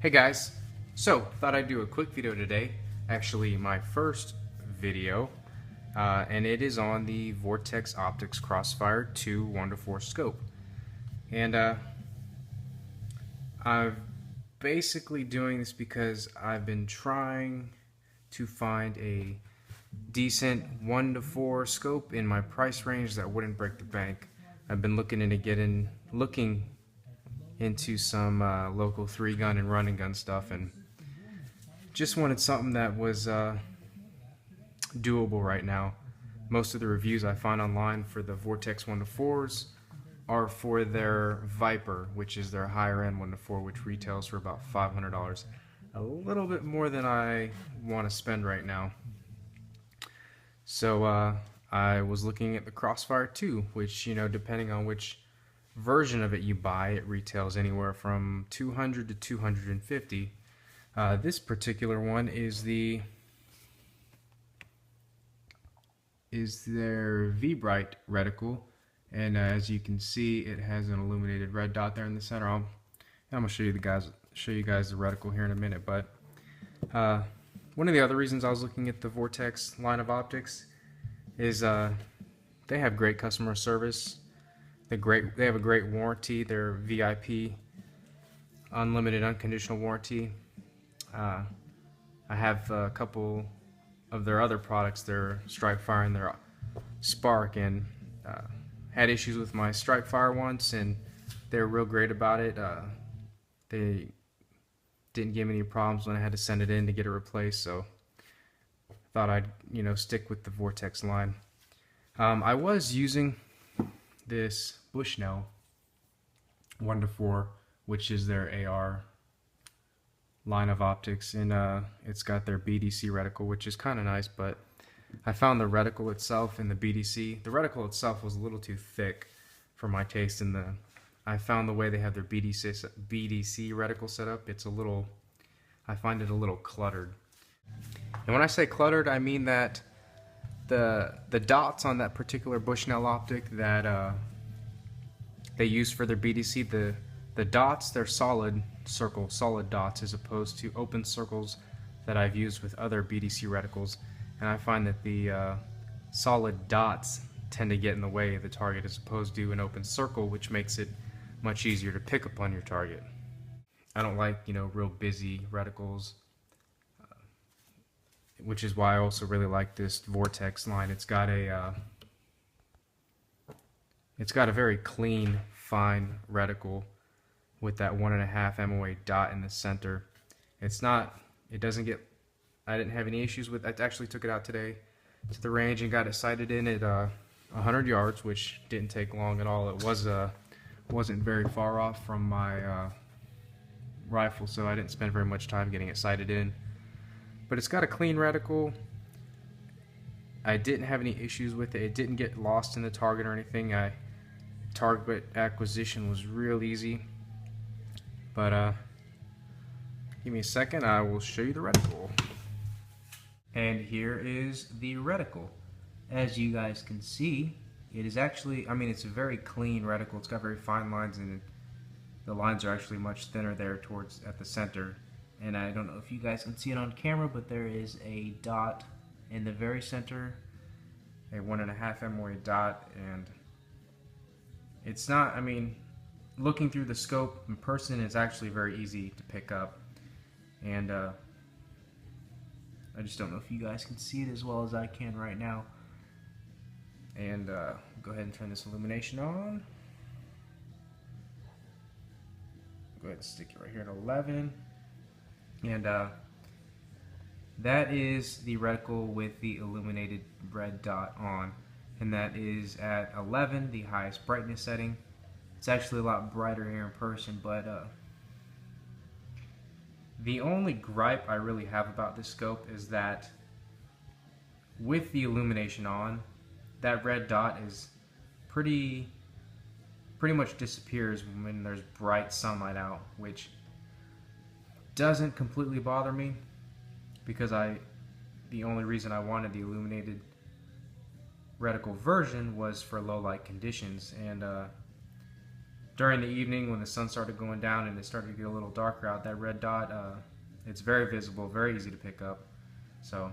Hey guys, so thought I'd do a quick video today, actually my first video, and it is on the Vortex Crossfire II 1:4 scope. And I'm basically doing this because I've been trying to find a decent 1:4 scope in my price range that wouldn't break the bank. I've been looking into some local 3-gun and run and gun stuff, and just wanted something that was doable right now. Most of the reviews I find online for the Vortex 1:4s are for their Viper, which is their higher end 1:4, which retails for about $500, a little bit more than I want to spend right now. So I was looking at the Crossfire II, which, you know, depending on which version of it you buy, it retails anywhere from $200 to $250. This particular one is their V-Brite reticle, and as you can see, it has an illuminated red dot there in the center. I'm gonna show you guys the reticle here in a minute, but one of the other reasons I was looking at the Vortex line of optics is they have great customer service. They have a great warranty. Their VIP, unlimited, unconditional warranty. I have a couple of their other products, their Strike-Fire and their Spark, and had issues with my Strike-Fire once, and they're real great about it. They didn't give me any problems when I had to send it in to get it replaced, so I thought I'd, you know, stick with the Vortex line. I was using this Bushnell 1:4, which is their AR line of optics, and it's got their BDC reticle, which is kind of nice, but I found the reticle itself and the reticle itself was a little too thick for my taste, and I found the way they have their BDC reticle set up, I find it a little cluttered. And when I say cluttered, I mean that the dots on that particular Bushnell optic that they use for their BDC, the dots, they're solid dots, as opposed to open circles that I've used with other BDC reticles, and I find that the solid dots tend to get in the way of the target as opposed to an open circle, which makes it much easier to pick up on your target. I don't like, you know, real busy reticles, which is why I also really like this Vortex line. It's got a very clean, fine reticle with that 1.5 MOA dot in the center. I didn't have any issues with it. I actually took it out today to the range and got it sighted in at 100 yards, which didn't take long at all. It wasn't very far off from my rifle, so I didn't spend very much time getting it sighted in. But it's got a clean reticle. I didn't have any issues with it. It didn't get lost in the target or anything. Target acquisition was real easy. But give me a second, I will show you the reticle. And here is the reticle. As you guys can see, it is actually, it's a very clean reticle. It's got very fine lines, and the lines are actually much thinner there at the center. And I don't know if you guys can see it on camera, but there is a dot in the very center, a 1.5 MOA dot, and it's not, looking through the scope in person is actually very easy to pick up, and I just don't know if you guys can see it as well as I can right now. And go ahead and turn this illumination on. Go ahead and stick it right here at 11. And that is the reticle with the illuminated red dot on, and that is at 11, the highest brightness setting. It's actually a lot brighter here in person, but the only gripe I really have about this scope is that with the illumination on, that red dot is pretty much disappears when there's bright sunlight out, which doesn't completely bother me, because the only reason I wanted the illuminated reticle version was for low light conditions, and during the evening when the sun started going down and it started to get a little darker out, that red dot, it's very visible, very easy to pick up. So,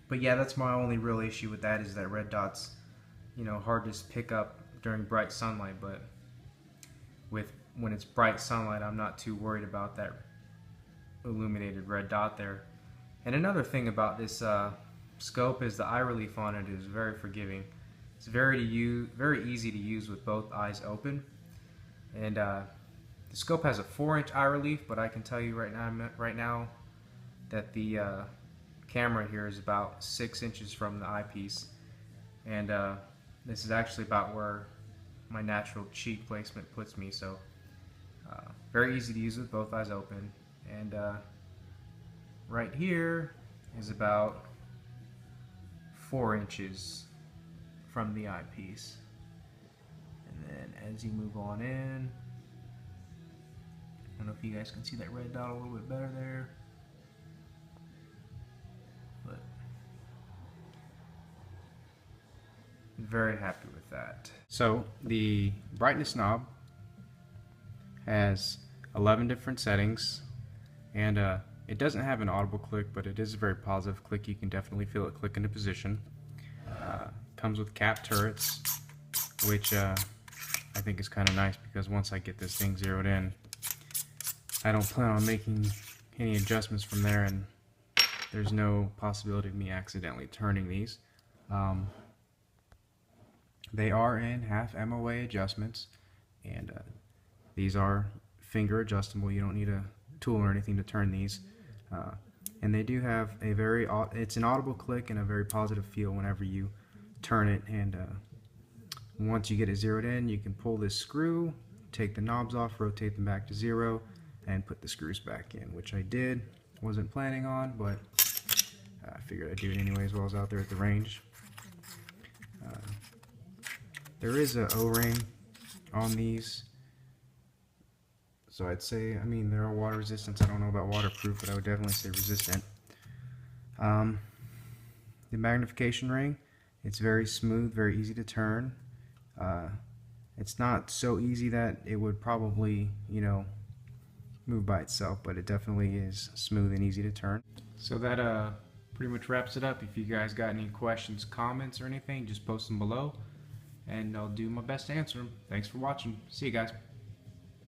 but yeah, that's my only real issue with that, is that red dot's, you know, hard to pick up during bright sunlight. But when it's bright sunlight, I'm not too worried about that illuminated red dot there. And another thing about this scope is the eye relief on it is very forgiving. It's very easy to use with both eyes open. And the scope has a 4-inch eye relief, but I can tell you right now that the camera here is about 6 inches from the eyepiece. And this is actually about where my natural cheek placement puts me. So very easy to use with both eyes open. And right here is about 4 inches from the eyepiece. And then as you move on in, I don't know if you guys can see that red dot a little bit better there, but very happy with that. So the brightness knob has 11 different settings, and it doesn't have an audible click, but it is a very positive click. You can definitely feel it click into position. Comes with cap turrets, which I think is kind of nice, because once I get this thing zeroed in, I don't plan on making any adjustments from there, and there's no possibility of me accidentally turning these. They are in half MOA adjustments, and these are finger adjustable. You don't need a tool or anything to turn these. And they do have a it's an audible click and a very positive feel whenever you turn it. And once you get it zeroed in, you can pull this screw, take the knobs off, rotate them back to 0, and put the screws back in, which I did. Wasn't planning on, but I figured I'd do it anyways while I was out there at the range. There is a O-ring on these, so I'd say, I mean, they're all water resistant. I don't know about waterproof, but I would definitely say resistant. The magnification ring, it's very smooth, very easy to turn. It's not so easy that it would probably, you know, move by itself, but it definitely is smooth and easy to turn. So that pretty much wraps it up. If you guys got any questions, comments, or anything, just post them below, and I'll do my best to answer them. Thanks for watching. See you guys.